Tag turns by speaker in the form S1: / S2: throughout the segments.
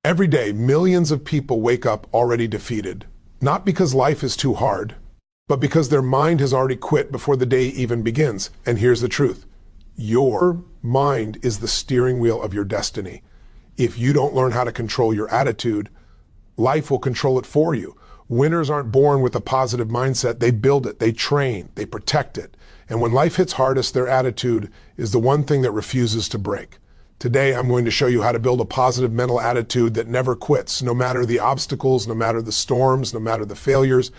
S1: Every day, millions of people wake up already defeated, not because life is too hard, but because their mind has already quit before the day even begins. And here's the truth. Your mind is the steering wheel of your destiny. If you don't learn how to control your attitude, life will control it for you. Winners aren't born with a positive mindset. They build it, they train, they protect it. And when life hits hardest, their attitude is the one thing that refuses to break. Today, I'm going to show you how to build a positive mental attitude that never quits, no matter the obstacles, no matter the storms, no matter the failures,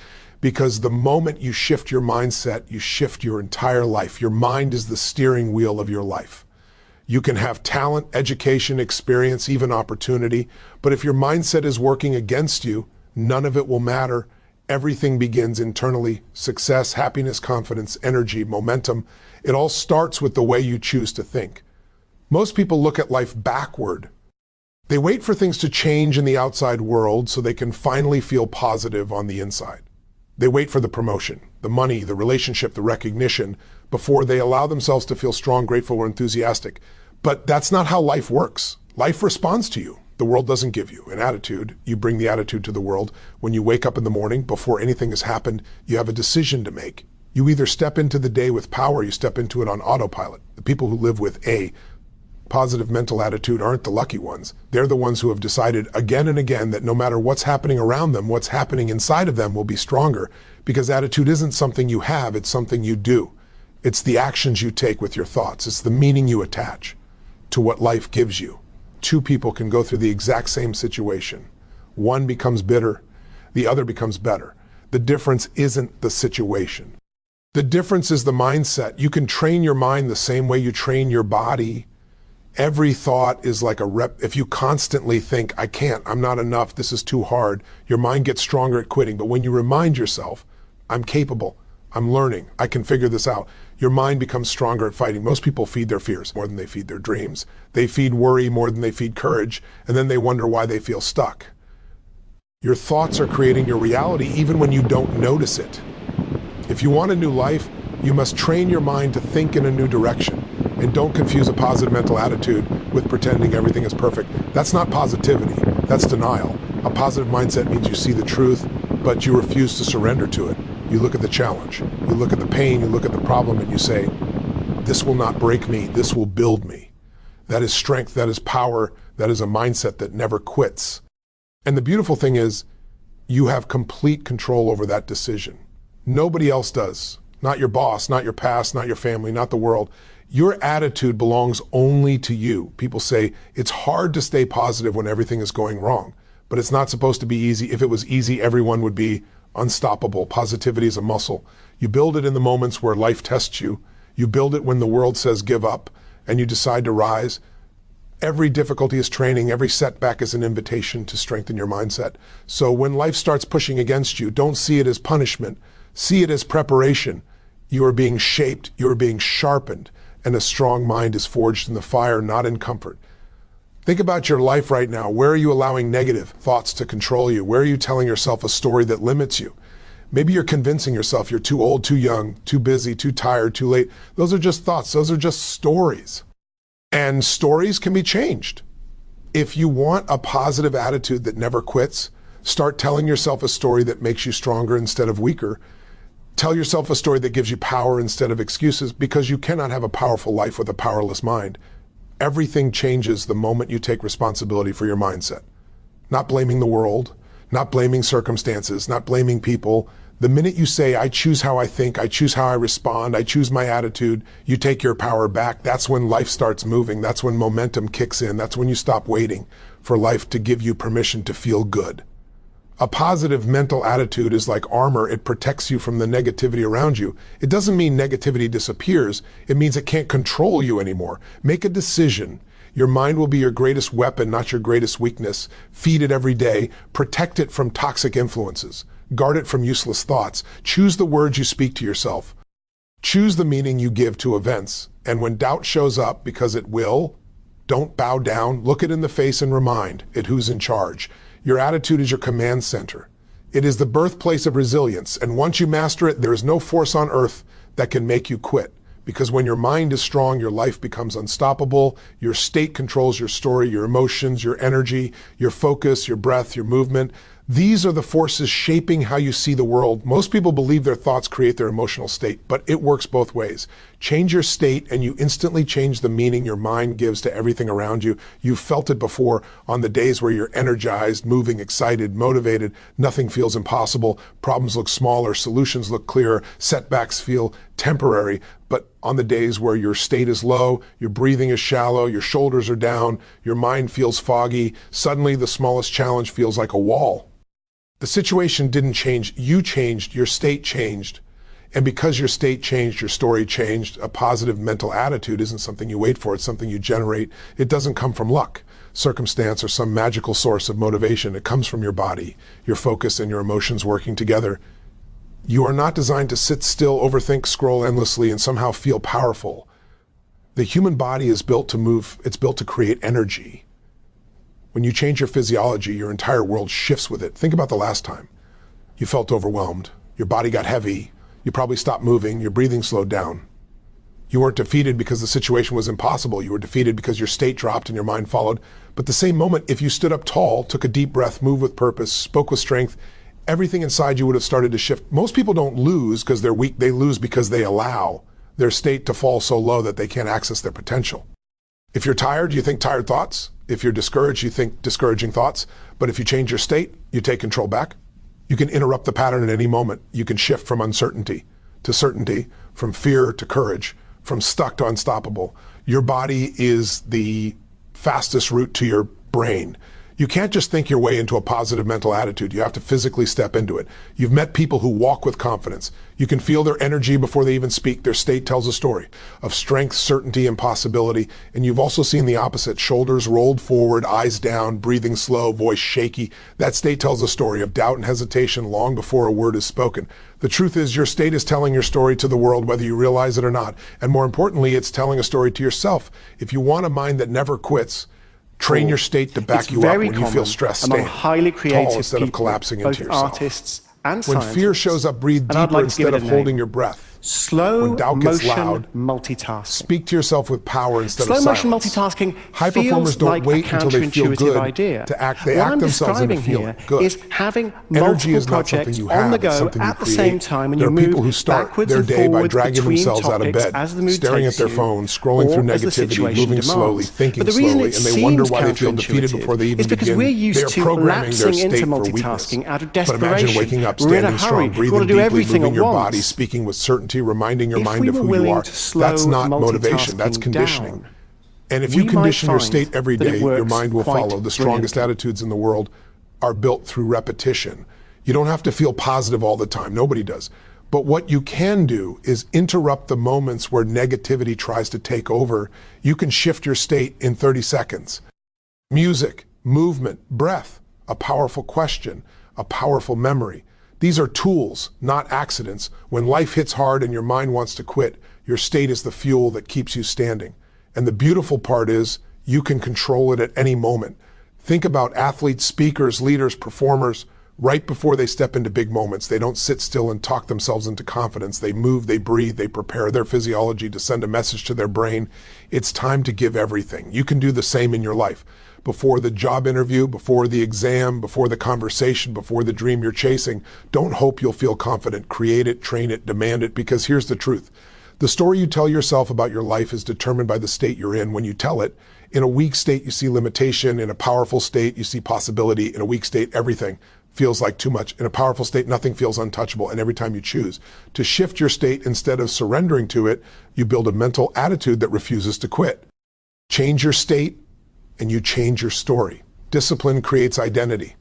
S1: because the moment you shift your mindset, you shift your entire life. Your mind is the steering wheel of your life. You can have talent, education, experience, even opportunity, but if your mindset is working against you, none of it will matter. Everything begins internally. Success, happiness, confidence, energy, momentum. It all starts with the way you choose to think. Most people look at life backward. They wait for things to change in the outside world so they can finally feel positive on the inside. They wait for the promotion, the money, the relationship, the recognition before they allow themselves to feel strong, grateful, or enthusiastic. But that's not how life works. Life responds to you. The world doesn't give you an attitude. You bring the attitude to the world. When you wake up in the morning, before anything has happened, you have a decision to make. You either step into the day with power, or you step into it on autopilot. The people who live with a positive mental attitude aren't the lucky ones. They're the ones who have decided again and again that no matter what's happening around them, what's happening inside of them will be stronger, because attitude isn't something you have, it's something you do. It's the actions you take with your thoughts. It's the meaning you attach to what life gives you. Two people can go through the exact same situation. One becomes bitter, the other becomes better. The difference isn't the situation. The difference is the mindset. You can train your mind the same way you train your body. Every thought is like a rep. If you constantly think, I can't, I'm not enough, this is too hard, your mind gets stronger at quitting. But when you remind yourself, I'm capable, I'm learning, I can figure this out, your mind becomes stronger at fighting. Most people feed their fears more than they feed their dreams. They feed worry more than they feed courage, and then they wonder why they feel stuck. Your thoughts are creating your reality even when you don't notice it. If you want a new life, you must train your mind to think in a new direction. And don't confuse a positive mental attitude with pretending everything is perfect. That's not positivity, that's denial. A positive mindset means you see the truth, but you refuse to surrender to it. You look at the challenge, you look at the pain, you look at the problem, and you say, this will not break me, this will build me. That is strength, that is power, that is a mindset that never quits. And the beautiful thing is, you have complete control over that decision. Nobody else does. Not your boss, not your past, not your family, not the world. Your attitude belongs only to you. People say it's hard to stay positive when everything is going wrong, but it's not supposed to be easy. If it was easy, everyone would be unstoppable. Positivity is a muscle. You build it in the moments where life tests you. You build it when the world says give up, and you decide to rise. Every difficulty is training. Every setback is an invitation to strengthen your mindset. So when life starts pushing against you, don't see it as punishment. See it as preparation. You are being shaped. You are being sharpened. And a strong mind is forged in the fire, not in comfort. Think about your life right now. Where are you allowing negative thoughts to control you? Where are you telling yourself a story that limits you? Maybe you're convincing yourself you're too old, too young, too busy, too tired, too late. Those are just thoughts. Those are just stories. And stories can be changed. If you want a positive attitude that never quits, start telling yourself a story that makes you stronger instead of weaker. Tell yourself a story that gives you power instead of excuses, because you cannot have a powerful life with a powerless mind. Everything changes the moment you take responsibility for your mindset. Not blaming the world, not blaming circumstances, not blaming people. The minute you say, I choose how I think, I choose how I respond, I choose my attitude, you take your power back. That's when life starts moving. That's when momentum kicks in. That's when you stop waiting for life to give you permission to feel good. A positive mental attitude is like armor. It protects you from the negativity around you. It doesn't mean negativity disappears. It means it can't control you anymore. Make a decision. Your mind will be your greatest weapon, not your greatest weakness. Feed it every day. Protect it from toxic influences. Guard it from useless thoughts. Choose the words you speak to yourself. Choose the meaning you give to events. And when doubt shows up, because it will, don't bow down. Look it in the face and remind it who's in charge. Your attitude is your command center. It is the birthplace of resilience, and once you master it, there is no force on earth that can make you quit, Because when your mind is strong, your life becomes unstoppable. Your state controls your story, your emotions, your energy, your focus, your breath, your movement. These are the forces shaping how you see the world. Most people believe their thoughts create their emotional state, but it works both ways. Change your state and you instantly change the meaning your mind gives to everything around you. You've felt it before on the days where you're energized, moving, excited, motivated. Nothing feels impossible. Problems look smaller, solutions look clearer, setbacks feel temporary. But on the days where your state is low, your breathing is shallow, your shoulders are down, your mind feels foggy, suddenly the smallest challenge feels like a wall. The situation didn't change, you changed, your state changed. And because your state changed, your story changed. A positive mental attitude isn't something you wait for, it's something you generate. It doesn't come from luck, circumstance, or some magical source of motivation. It comes from your body, your focus, and your emotions working together. You are not designed to sit still, overthink, scroll endlessly, and somehow feel powerful. The human body is built to move, it's built to create energy. When you change your physiology, your entire world shifts with it. Think about the last time you felt overwhelmed, your body got heavy, you probably stopped moving, your breathing slowed down. You weren't defeated because the situation was impossible. You were defeated because your state dropped and your mind followed. But the same moment, if you stood up tall, took a deep breath, moved with purpose, spoke with strength, everything inside you would have started to shift. Most people don't lose because they're weak. They lose because they allow their state to fall so low that they can't access their potential. If you're tired, you think tired thoughts. If you're discouraged, you think discouraging thoughts. But if you change your state, you take control back. You can interrupt the pattern at any moment. You can shift from uncertainty to certainty, from fear to courage, from stuck to unstoppable. Your body is the fastest route to your brain. You can't just think your way into a positive mental attitude. You have to physically step into it. You've met people who walk with confidence. You can feel their energy before they even speak. Their state tells a story of strength, certainty, and possibility. And you've also seen the opposite. Shoulders rolled forward, eyes down, breathing slow, voice shaky. That state tells a story of doubt and hesitation long before a word is spoken. The truth is your state is telling your story to the world, whether you realize it or not. And more importantly, it's telling a story to yourself. If you want a mind that never quits, train your state to back you up when you feel stressed.
S2: Among highly creative
S1: tall instead of collapsing into yourself.
S2: Artists and
S1: when fear shows up, breathe deeper instead of holding your breath.
S2: Slow
S1: when doubt gets
S2: motion
S1: loud,
S2: multitasking.
S1: Speak to yourself with power instead
S2: Slow
S1: of silence.
S2: motion multitasking
S1: High performers don't
S2: like
S1: wait until they feel good
S2: idea.
S1: to act. They
S2: what
S1: act
S2: I'm
S1: themselves into feeling good.
S2: Is having
S1: Energy
S2: multiple
S1: is not something
S2: projects
S1: you have,
S2: on the
S1: it's
S2: go
S1: something you
S2: at the
S1: create.
S2: same time, and
S1: there
S2: you
S1: are people
S2: move
S1: who start
S2: backwards
S1: their
S2: and
S1: day by
S2: forwards
S1: dragging
S2: between
S1: themselves out of
S2: topics
S1: bed,
S2: as the mood
S1: staring at
S2: takes
S1: their
S2: you,
S1: phone, scrolling through
S2: or as the
S1: negativity,
S2: situation
S1: moving slowly,
S2: demands.
S1: thinking
S2: But the reason
S1: slowly,
S2: it
S1: and they wonder
S2: seems
S1: why they feel defeated before they even
S2: is because
S1: begin.
S2: we're used
S1: They are
S2: to
S1: programming their
S2: lapsing
S1: state
S2: into
S1: for weakness.
S2: multitasking out of
S1: But imagine
S2: desperation.
S1: waking up,
S2: We're in a
S1: standing strong,
S2: hurry. We want to
S1: breathing
S2: do
S1: deeply,
S2: everything
S1: moving
S2: at
S1: your
S2: once.
S1: body, speaking with certainty, reminding your
S2: If
S1: mind
S2: we
S1: of
S2: were
S1: who you
S2: willing
S1: are.
S2: to slow
S1: That's not motivation, that's
S2: multitasking
S1: conditioning.
S2: down,
S1: And if
S2: we
S1: you condition
S2: might
S1: your
S2: find
S1: state every
S2: that it
S1: day, your
S2: works
S1: mind will
S2: quite
S1: follow. The strongest
S2: brilliantly.
S1: attitudes in the world are built through repetition. You don't have to feel positive all the time. Nobody does. But what you can do is interrupt the moments where negativity tries to take over. You can shift your state in 30 seconds. Music, movement, breath, a powerful question, a powerful memory. These are tools, not accidents. When life hits hard and your mind wants to quit, your state is the fuel that keeps you standing. And the beautiful part is you can control it at any moment. Think about athletes, speakers, leaders, performers. Right before they step into big moments, they don't sit still and talk themselves into confidence. They move, they breathe, they prepare their physiology to send a message to their brain. It's time to give everything. You can do the same in your life. Before the job interview, before the exam, before the conversation, before the dream you're chasing, don't hope you'll feel confident. Create it, train it, demand it, because here's the truth. The story you tell yourself about your life is determined by the state you're in when you tell it. In a weak state, you see limitation. In a powerful state, you see possibility. In a weak state, everything feels like too much. In a powerful state, nothing feels untouchable. And every time you choose to shift your state instead of surrendering to it, you build a mental attitude that refuses to quit. Change your state and you change your story. Discipline creates identity.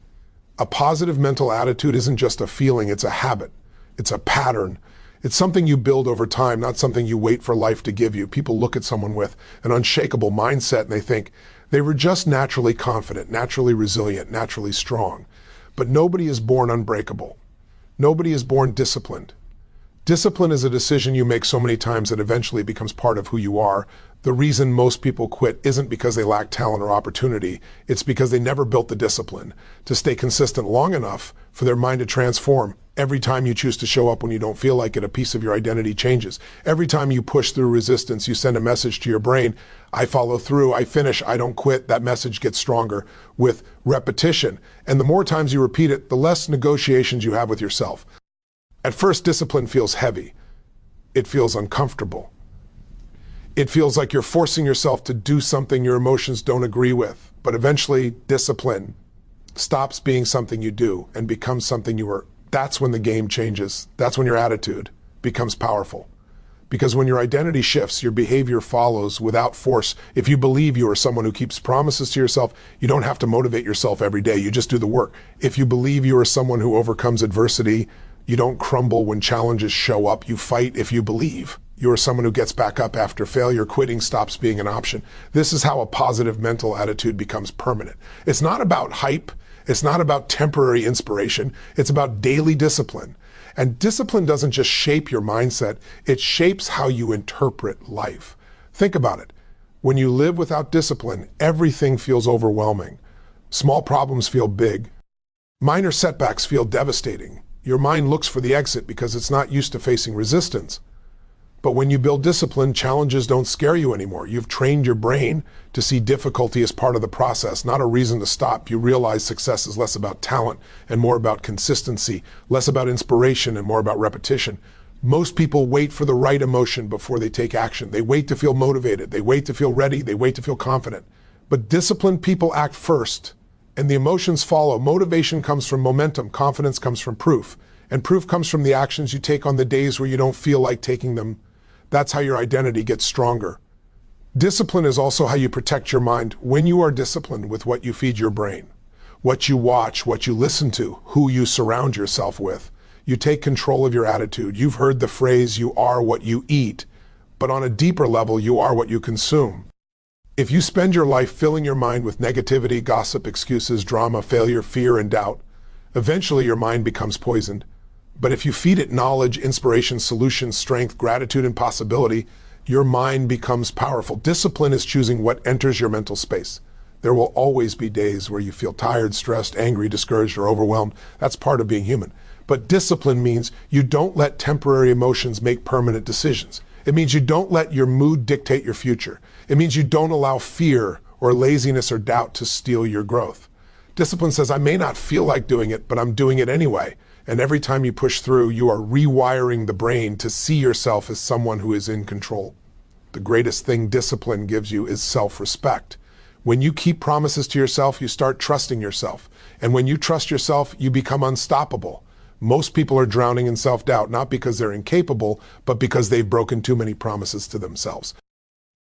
S1: A positive mental attitude isn't just a feeling, it's a habit. It's a pattern. It's something you build over time, not something you wait for life to give you. People look at someone with an unshakable mindset and they think they were just naturally confident, naturally resilient, naturally strong. But nobody is born unbreakable. Nobody is born disciplined. Discipline is a decision you make so many times that eventually becomes part of who you are. The reason most people quit isn't because they lack talent or opportunity. It's because they never built the discipline to stay consistent long enough for their mind to transform. Every time you choose to show up when you don't feel like it, a piece of your identity changes. Every time you push through resistance, you send a message to your brain, I follow through, I finish, I don't quit. That message gets stronger with repetition. And the more times you repeat it, the less negotiations you have with yourself. At first, discipline feels heavy. It feels uncomfortable. It feels like you're forcing yourself to do something your emotions don't agree with. But eventually, discipline stops being something you do and becomes something you are. That's when the game changes. That's when your attitude becomes powerful. Because when your identity shifts, your behavior follows without force. If you believe you are someone who keeps promises to yourself, you don't have to motivate yourself every day. You just do the work. If you believe you are someone who overcomes adversity, you don't crumble when challenges show up. You fight if you believe you are someone who gets back up after failure. Quitting stops being an option. This is how a positive mental attitude becomes permanent. It's not about hype. It's not about temporary inspiration. It's about daily discipline. And discipline doesn't just shape your mindset, it shapes how you interpret life. Think about it. When you live without discipline, everything feels overwhelming. Small problems feel big. Minor setbacks feel devastating. Your mind looks for the exit because it's not used to facing resistance. But when you build discipline, challenges don't scare you anymore. You've trained your brain to see difficulty as part of the process, not a reason to stop. You realize success is less about talent and more about consistency, less about inspiration and more about repetition. Most people wait for the right emotion before they take action. They wait to feel motivated. They wait to feel ready. They wait to feel confident. But disciplined people act first, and the emotions follow. Motivation comes from momentum. Confidence comes from proof. And proof comes from the actions you take on the days where you don't feel like taking them. That's how your identity gets stronger. Discipline is also how you protect your mind. When you are disciplined with what you feed your brain, what you watch, what you listen to, who you surround yourself with, you take control of your attitude. You've heard the phrase, you are what you eat, but on a deeper level, you are what you consume. If you spend your life filling your mind with negativity, gossip, excuses, drama, failure, fear, and doubt, eventually your mind becomes poisoned. But if you feed it knowledge, inspiration, solutions, strength, gratitude, and possibility, your mind becomes powerful. Discipline is choosing what enters your mental space. There will always be days where you feel tired, stressed, angry, discouraged, or overwhelmed. That's part of being human. But discipline means you don't let temporary emotions make permanent decisions. It means you don't let your mood dictate your future. It means you don't allow fear or laziness or doubt to steal your growth. Discipline says, I may not feel like doing it, but I'm doing it anyway. And every time you push through, you are rewiring the brain to see yourself as someone who is in control. The greatest thing discipline gives you is self-respect. When you keep promises to yourself, you start trusting yourself. And when you trust yourself, you become unstoppable. Most people are drowning in self-doubt, not because they're incapable, but because they've broken too many promises to themselves.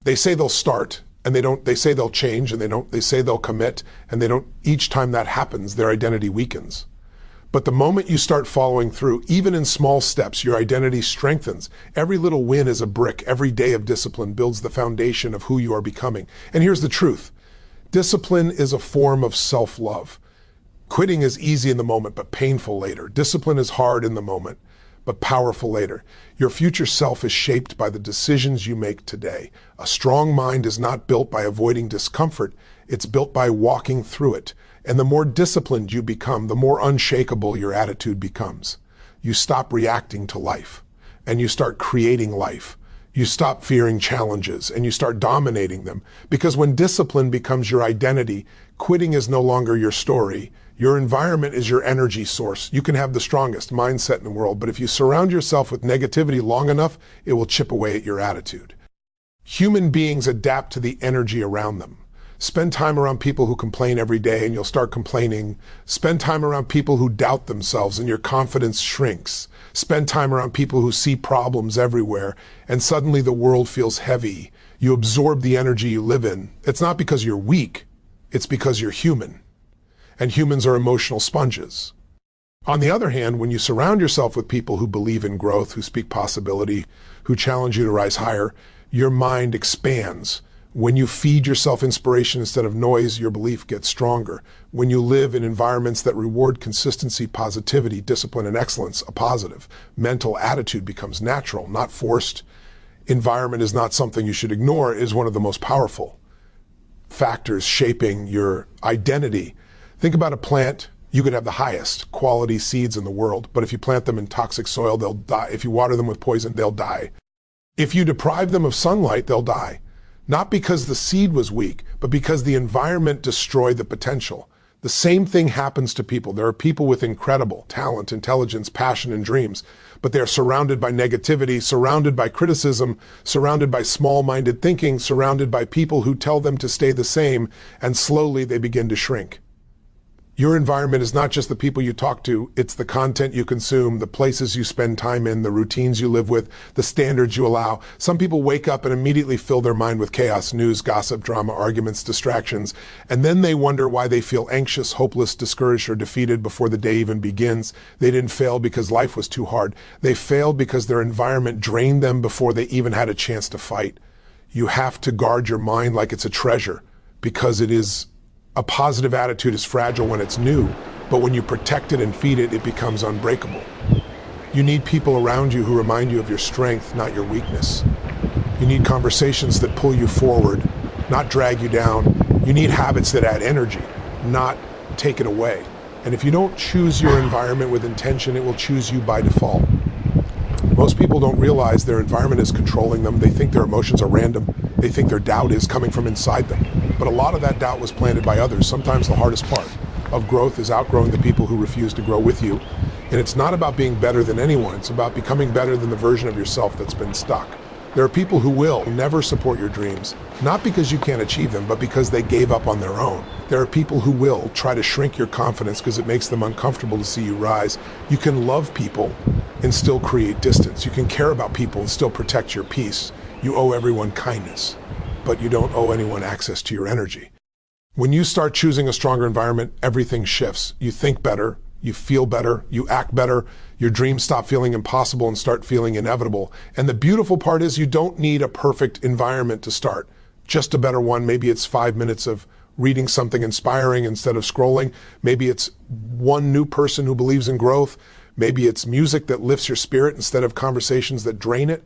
S1: They say they'll start, and they don't. They say they'll change, and they don't. They say they'll commit, and they don't. Each time that happens, their identity weakens. But the moment you start following through, even in small steps, your identity strengthens. Every little win is a brick. Every day of discipline builds the foundation of who you are becoming. And here's the truth. Discipline is a form of self-love. Quitting is easy in the moment, but painful later. Discipline is hard in the moment, but powerful later. Your future self is shaped by the decisions you make today. A strong mind is not built by avoiding discomfort. It's built by walking through it. And the more disciplined you become, the more unshakable your attitude becomes. You stop reacting to life, and you start creating life. You stop fearing challenges, and you start dominating them. Because when discipline becomes your identity, quitting is no longer your story. Your environment is your energy source. You can have the strongest mindset in the world, but if you surround yourself with negativity long enough, it will chip away at your attitude. Human beings adapt to the energy around them. Spend time around people who complain every day and you'll start complaining. Spend time around people who doubt themselves and your confidence shrinks. Spend time around people who see problems everywhere and suddenly the world feels heavy. You absorb the energy you live in. It's not because you're weak, it's because you're human. And humans are emotional sponges. On the other hand, when you surround yourself with people who believe in growth, who speak possibility, who challenge you to rise higher, your mind expands. When you feed yourself inspiration instead of noise, your belief gets stronger. When you live in environments that reward consistency, positivity, discipline, and excellence, a positive mental attitude becomes natural, not forced. Environment is not something you should ignore. It is one of the most powerful factors shaping your identity. Think about a plant. You could have the highest quality seeds in the world, but if you plant them in toxic soil, they'll die. If you water them with poison, they'll die. If you deprive them of sunlight, they'll die. Not because the seed was weak, but because the environment destroyed the potential. The same thing happens to people. There are people with incredible talent, intelligence, passion, and dreams, but they are surrounded by negativity, surrounded by criticism, surrounded by small-minded thinking, surrounded by people who tell them to stay the same, and slowly they begin to shrink. Your environment is not just the people you talk to, it's the content you consume, the places you spend time in, the routines you live with, the standards you allow. Some people wake up and immediately fill their mind with chaos, news, gossip, drama, arguments, distractions, and then they wonder why they feel anxious, hopeless, discouraged, or defeated before the day even begins. They didn't fail because life was too hard. They failed because their environment drained them before they even had a chance to fight. You have to guard your mind like it's a treasure, because it is. A positive attitude is fragile when it's new, but when you protect it and feed it, it becomes unbreakable. You need people around you who remind you of your strength, not your weakness. You need conversations that pull you forward, not drag you down. You need habits that add energy, not take it away. And if you don't choose your environment with intention, it will choose you by default. Most people don't realize their environment is controlling them. They think their emotions are random. They think their doubt is coming from inside them. But a lot of that doubt was planted by others. Sometimes the hardest part of growth is outgrowing the people who refuse to grow with you. And it's not about being better than anyone. It's about becoming better than the version of yourself that's been stuck. There are people who will never support your dreams, not because you can't achieve them, but because they gave up on their own. There are people who will try to shrink your confidence because it makes them uncomfortable to see you rise. You can love people and still create distance. You can care about people and still protect your peace. You owe everyone kindness, but you don't owe anyone access to your energy. When you start choosing a stronger environment, everything shifts. You think better, you feel better, you act better, your dreams stop feeling impossible and start feeling inevitable. And the beautiful part is you don't need a perfect environment to start, just a better one. Maybe it's 5 minutes of reading something inspiring instead of scrolling. Maybe it's one new person who believes in growth. Maybe it's music that lifts your spirit instead of conversations that drain it.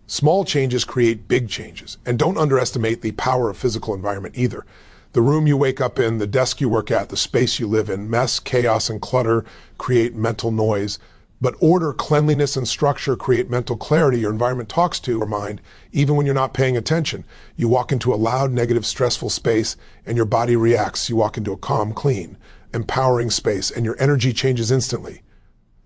S1: Small changes create big changes. And don't underestimate the power of physical environment either. The room you wake up in, the desk you work at, the space you live in, mess, chaos, and clutter create mental noise. But order, cleanliness, and structure create mental clarity. Your environment talks to your mind, even when you're not paying attention. You walk into a loud, negative, stressful space, and your body reacts. You walk into a calm, clean, empowering space, and your energy changes instantly.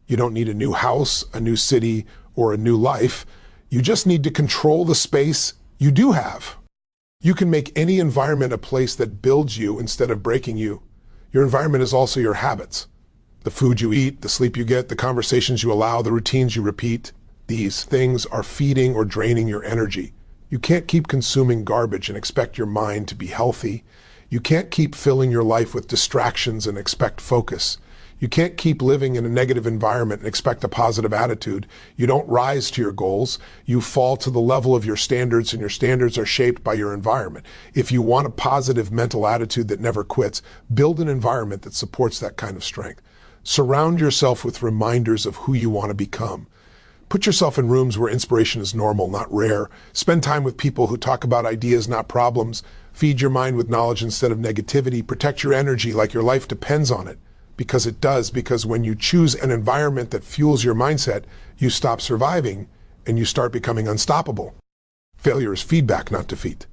S1: You don't need a new house, a new city, or a new life. You just need to control the space you do have. You can make any environment a place that builds you instead of breaking you. Your environment is also your habits. The food you eat, the sleep you get, the conversations you allow, the routines you repeat. These things are feeding or draining your energy. You can't keep consuming garbage and expect your mind to be healthy. You can't keep filling your life with distractions and expect focus. You can't keep living in a negative environment and expect a positive attitude. You don't rise to your goals. You fall to the level of your standards, and your standards are shaped by your environment. If you want a positive mental attitude that never quits, build an environment that supports that kind of strength. Surround yourself with reminders of who you want to become. Put yourself in rooms where inspiration is normal, not rare. Spend time with people who talk about ideas, not problems. Feed your mind with knowledge instead of negativity. Protect your energy like your life depends on it. Because it does, because when you choose an environment that fuels your mindset, you stop surviving and you start becoming unstoppable. Failure is feedback, not defeat.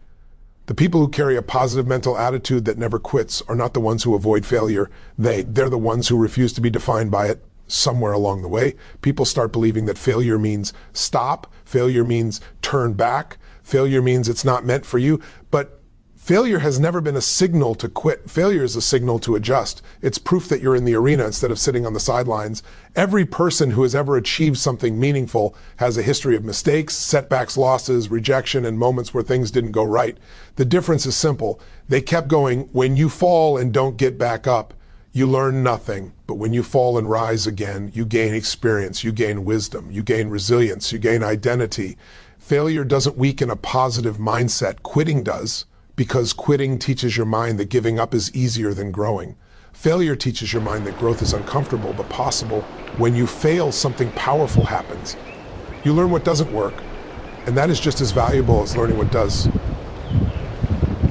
S1: The people who carry a positive mental attitude that never quits are not the ones who avoid failure. They're the ones who refuse to be defined by it. Somewhere along the way, people start believing that failure means stop, failure means turn back, failure means it's not meant for you. But failure has never been a signal to quit. Failure is a signal to adjust. It's proof that you're in the arena instead of sitting on the sidelines. Every person who has ever achieved something meaningful has a history of mistakes, setbacks, losses, rejection, and moments where things didn't go right. The difference is simple. They kept going. When you fall and don't get back up, you learn nothing. But when you fall and rise again, you gain experience, you gain wisdom, you gain resilience, you gain identity. Failure doesn't weaken a positive mindset. Quitting does. Because quitting teaches your mind that giving up is easier than growing. Failure teaches your mind that growth is uncomfortable but possible. When you fail, something powerful happens. You learn what doesn't work, and that is just as valuable as learning what does.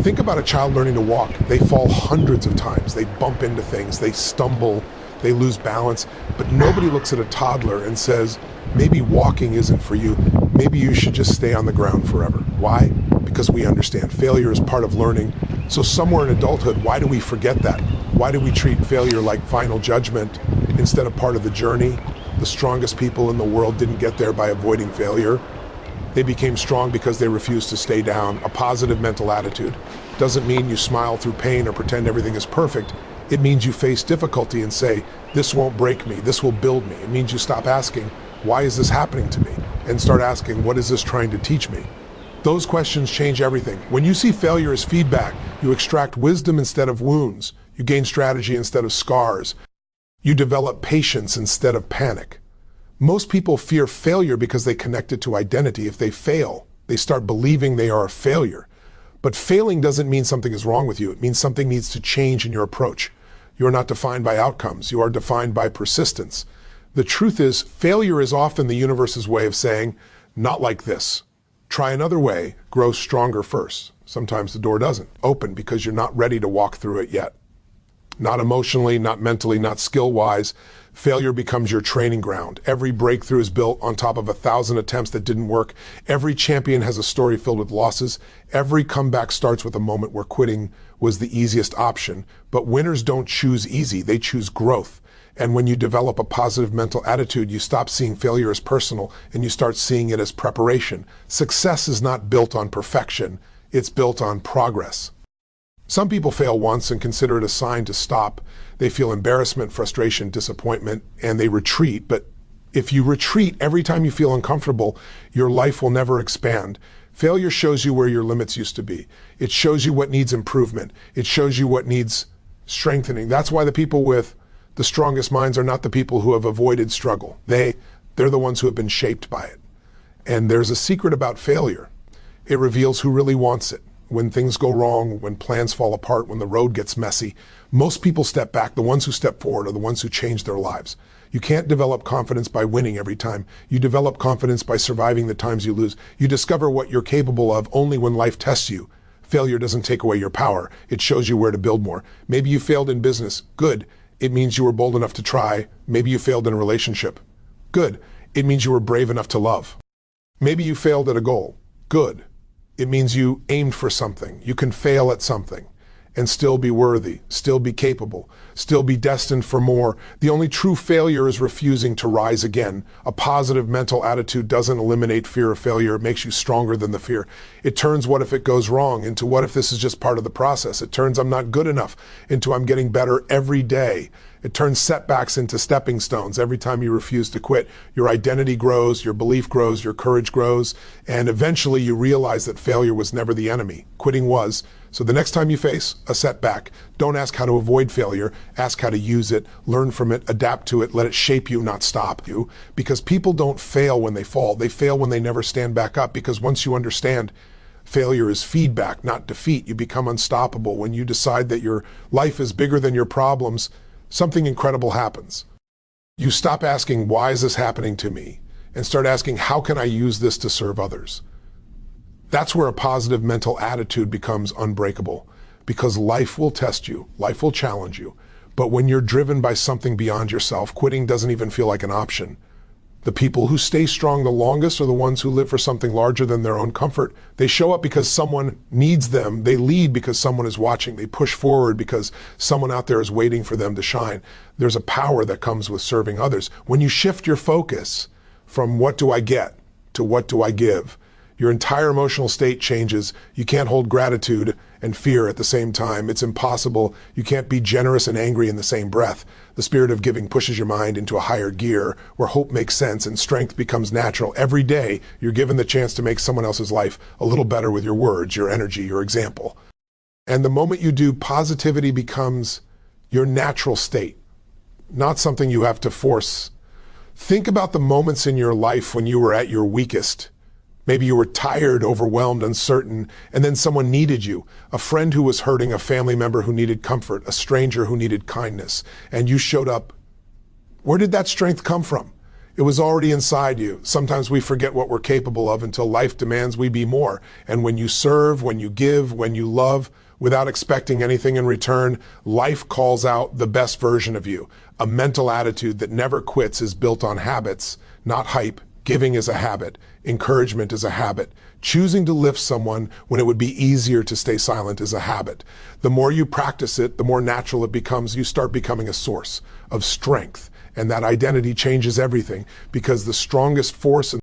S1: Think about a child learning to walk. They fall hundreds of times. They bump into things. They stumble. they lose balance, but nobody looks at a toddler and says, maybe walking isn't for you. Maybe you should just stay on the ground forever. Why? Because we understand failure is part of learning. So somewhere in adulthood, why do we forget that? Why do we treat failure like final judgment instead of part of the journey? The strongest people in the world didn't get there by avoiding failure. They became strong because they refused to stay down. A positive mental attitude doesn't mean you smile through pain or pretend everything is perfect. It means you face difficulty and say, this won't break me, this will build me. It means you stop asking, why is this happening to me? And start asking, what is this trying to teach me? Those questions change everything. When you see failure as feedback, you extract wisdom instead of wounds. You gain strategy instead of scars. You develop patience instead of panic. Most people fear failure because they connect it to identity. If they fail, they start believing they are a failure. But failing doesn't mean something is wrong with you. It means something needs to change in your approach. You are not defined by outcomes. You are defined by persistence. The truth is, failure is often the universe's way of saying, not like this. Try another way, grow stronger first. Sometimes the door doesn't open because you're not ready to walk through it yet. Not emotionally, not mentally, not skill-wise. Failure becomes your training ground. Every breakthrough is built on top of 1,000 attempts that didn't work. Every champion has a story filled with losses. Every comeback starts with a moment where quitting was the easiest option. But winners don't choose easy, they choose growth. And when you develop a positive mental attitude, you stop seeing failure as personal and you start seeing it as preparation. Success is not built on perfection, it's built on progress. Some people fail once and consider it a sign to stop. They feel embarrassment, frustration, disappointment, and they retreat. But if you retreat every time you feel uncomfortable, your life will never expand. Failure shows you where your limits used to be. It shows you what needs improvement. It shows you what needs strengthening. That's why the people with the strongest minds are not the people who have avoided struggle. They're the ones who have been shaped by it. And there's a secret about failure. It reveals who really wants it. When things go wrong, when plans fall apart, when the road gets messy, most people step back. The ones who step forward are the ones who change their lives. You can't develop confidence by winning every time. You develop confidence by surviving the times you lose. You discover what you're capable of only when life tests you. Failure doesn't take away your power. It shows you where to build more. Maybe you failed in business. Good. It means you were bold enough to try. Maybe you failed in a relationship. Good. It means you were brave enough to love. Maybe you failed at a goal. Good. It means you aimed for something. You can fail at something and still be worthy, still be capable, still be destined for more. The only true failure is refusing to rise again. A positive mental attitude doesn't eliminate fear of failure. It makes you stronger than the fear. It turns what if it goes wrong into what if this is just part of the process. It turns I'm not good enough into I'm getting better every day. It turns setbacks into stepping stones. Every time you refuse to quit, your identity grows, your belief grows, your courage grows, and eventually you realize that failure was never the enemy. Quitting was. So the next time you face a setback, don't ask how to avoid failure. Ask how to use it, learn from it, adapt to it, let it shape you, not stop you. Because people don't fail when they fall. They fail when they never stand back up. Because once you understand failure is feedback, not defeat, you become unstoppable. When you decide that your life is bigger than your problems, something incredible happens. You stop asking, why is this happening to me? And start asking, how can I use this to serve others? That's where a positive mental attitude becomes unbreakable, because life will test you, life will challenge you. But when you're driven by something beyond yourself, quitting doesn't even feel like an option. The people who stay strong the longest are the ones who live for something larger than their own comfort. They show up because someone needs them. They lead because someone is watching. They push forward because someone out there is waiting for them to shine. There's a power that comes with serving others. When you shift your focus from what do I get to what do I give, your entire emotional state changes. You can't hold gratitude and fear at the same time. It's impossible. You can't be generous and angry in the same breath. The spirit of giving pushes your mind into a higher gear where hope makes sense and strength becomes natural. Every day, you're given the chance to make someone else's life a little better with your words, your energy, your example. And the moment you do, positivity becomes your natural state, not something you have to force. Think about the moments in your life when you were at your weakest. Maybe you were tired, overwhelmed, uncertain, and then someone needed you. A friend who was hurting, a family member who needed comfort, a stranger who needed kindness, and you showed up. Where did that strength come from? It was already inside you. Sometimes we forget what we're capable of until life demands we be more. And when you serve, when you give, when you love, without expecting anything in return. Life calls out the best version of you. A mental attitude that never quits is built on habits, not hype. Giving is a habit. Encouragement is a habit. Choosing to lift someone when it would be easier to stay silent is a habit. The more you practice it, the more natural it becomes. You start becoming a source of strength. And that identity changes everything, because the strongest force